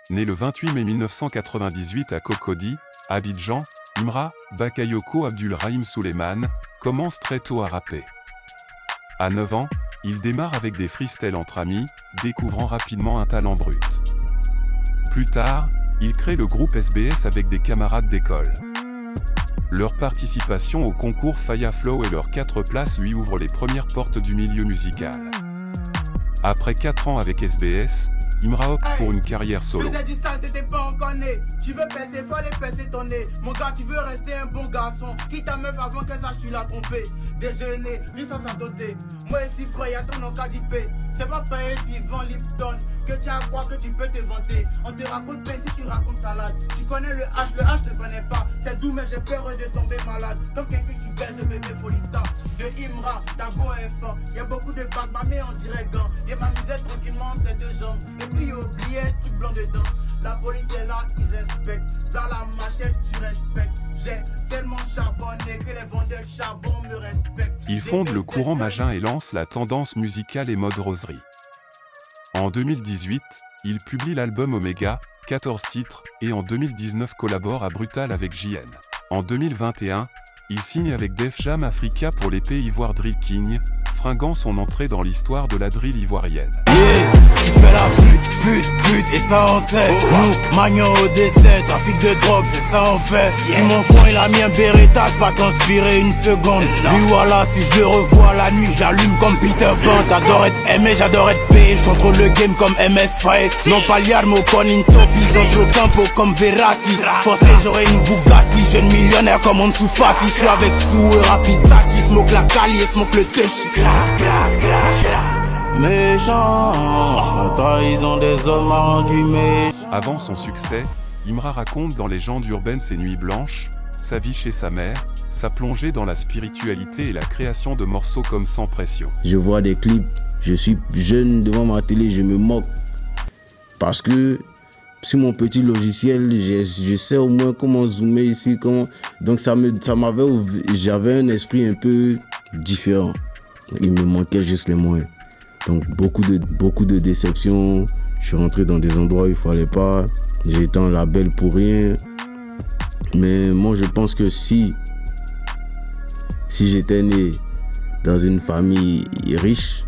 Né le 28 mai 1998 à Cocody, Abidjan, Imra Bakayoko Abdulrahim Suleiman commence très tôt à rapper. À 9 ans, il démarre avec des freestyles entre amis, découvrant rapidement un talent brut. Plus tard, il crée le groupe SBS avec des camarades d'école. Leur participation au concours Faya Flow et leurs 4 places lui ouvrent les premières portes du milieu musical. Après 4 ans avec SBS, Imra opte pour une carrière solo. Tu faisais du sale, t'étais pas encore né. Tu veux percer, faut aller percer ton nez. Mon gars, tu veux rester un bon garçon. Quitte ta meuf avant qu'elle sache tu l'as trompé. Déjeuner, riche sans s'adoter. Moi ici, frère, y'a ton nom qu'à dipper. C'est pas pareil s'ils vendent Lipton que tu as à croire que tu peux te vanter. On te raconte pain si tu racontes salade. Tu connais le H ne connais pas. C'est doux mais j'ai peur de tomber malade. Comme quelqu'un qui baise le bébé folita. De Imra, ta go est fort. Y'a beaucoup de bagues, mais on dirait gants. Y'a m'amusait tranquillement ces 2 jambes. Et puis oublié, tout blanc dedans. La police est là, ils inspectent. Dans la machette, tu respectes. J'ai tellement charbonné que les vendeurs de charbon me respectent. Ils fondent le courant Magin et lancent la tendance musicale et mode roseraie. En 2018, il publie l'album Omega, 14 titres, et en 2019 collabore à Brutal avec JN. En 2021, il signe avec Def Jam Africa pour l'épée Ivoire Drill King, fringant son entrée dans l'histoire de la drill ivoirienne. Yeah, tu fais la pute, et ça on sait. Nous, manions au décès, trafic de drogue, c'est ça on fait. Si mon front il a mis un Beretta, pas transpirer une seconde. Lui voilà, si je le revois la nuit, j'allume comme Peter Pan. T'adores être aimé, j'adore être payé. Je contrôle le game comme MS Fight. Non pas Liarmo, con Intop, ils ont trop campo comme Verratti. Forcé j'aurais une Bugatti, jeune millionnaire comme on sous Fati. Je suis avec Sou et Rapisati, smoke la Cali et smoke le Tushi. Méchant, la trahison des hommes a rendu méchant. Avant son succès, Imra raconte dans Légendes urbaines ses nuits blanches, sa vie chez sa mère, sa plongée dans la spiritualité et la création de morceaux comme Sans pression. Je vois des clips, je suis jeune devant ma télé, je me moque. Parce que sur mon petit logiciel, je sais au moins comment zoomer ici, comment. Donc j'avais un esprit un peu différent. Il me manquait juste les moyens. Donc beaucoup de déceptions. Je suis rentré dans des endroits où il ne fallait pas. J'ai été en label pour rien. Mais moi je pense que si j'étais né dans une famille riche,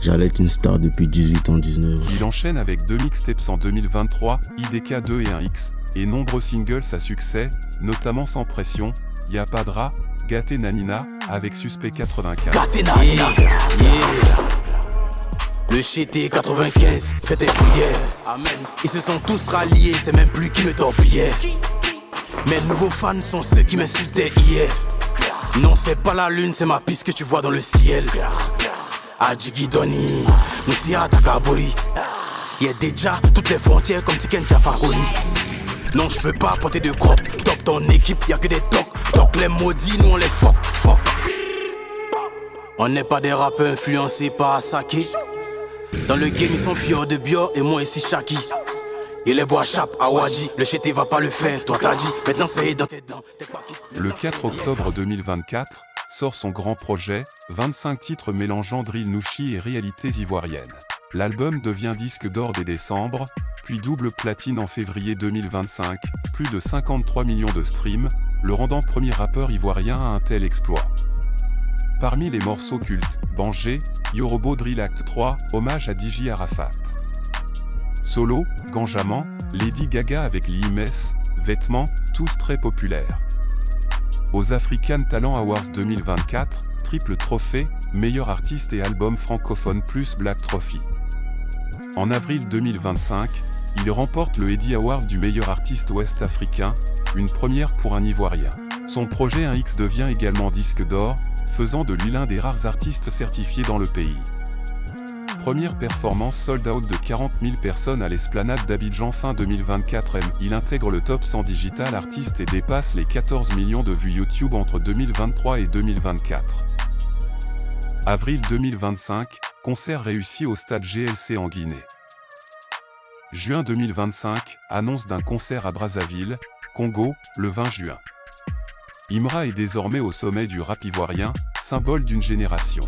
j'allais être une star depuis 18 ans, 19 ans. Il enchaîne avec 2 mixtapes en 2023, IDK 2 et 1X, et nombreux singles à succès, notamment Sans pression, Y'a pas de rat, Gâté Nanina, avec Suspect 95. Gâté Nanina, yeah. Le GT 95 fait des prières. Amen. Ils se sont tous ralliés, c'est même plus qui me torpillait. Mes nouveaux fans sont ceux qui m'insultaient hier. Non, c'est pas la lune, c'est ma piste que tu vois dans le ciel. Adjigi Doni, Moussia Takabori. Y'a déjà toutes les frontières comme Tiken Jaffaroli. Non, je veux pas porter de crop. Top ton équipe, y'a que des tocs. Toc les maudits, nous on les fuck. On n'est pas des rappeurs influencés par Asake. Dans le game ils sont fiers de Bio et moi ici Shaki. Et les bois chap à Wadji, le GT va pas le faire, toi t'as dit, maintenant c'est dans tes dents. Le 4 octobre 2024, sort son grand projet, 25 titres mélangeant drill nouchi et réalités ivoiriennes. L'album devient disque d'or dès décembre, puis double platine en février 2025, plus de 53 millions de streams, le rendant premier rappeur ivoirien à un tel exploit. Parmi les morceaux cultes, Bangé, Yorobo Drill Act 3, hommage à DJ Arafat. Solo, Ganjaman, Lady Gaga avec l'IMS, Vêtements, tous très populaires. Aux African Talent Awards 2024, triple trophée, meilleur artiste et album francophone plus Black Trophy. En avril 2025, il remporte le Eddie Award du meilleur artiste ouest-africain, une première pour un Ivoirien. Son projet 1X devient également disque d'or, faisant de lui l'un des rares artistes certifiés dans le pays. Première performance sold out de 40 000 personnes à l'Esplanade d'Abidjan fin 2024. Il intègre le top 100 digital artiste et dépasse les 14 millions de vues YouTube entre 2023 et 2024. Avril 2025, concert réussi au stade GLC en Guinée. Juin 2025, annonce d'un concert à Brazzaville, Congo, le 20 juin. Imra est désormais au sommet du rap ivoirien, symbole d'une génération.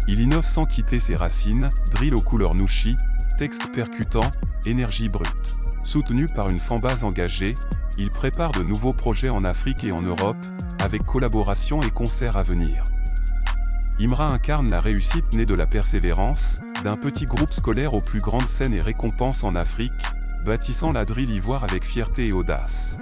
Il innove sans quitter ses racines, drill aux couleurs nouchi, textes percutants, énergie brute. Soutenu par une fanbase engagée, il prépare de nouveaux projets en Afrique et en Europe, avec collaborations et concerts à venir. Imra incarne la réussite née de la persévérance, d'un petit groupe scolaire aux plus grandes scènes et récompenses en Afrique, bâtissant la drill ivoire avec fierté et audace.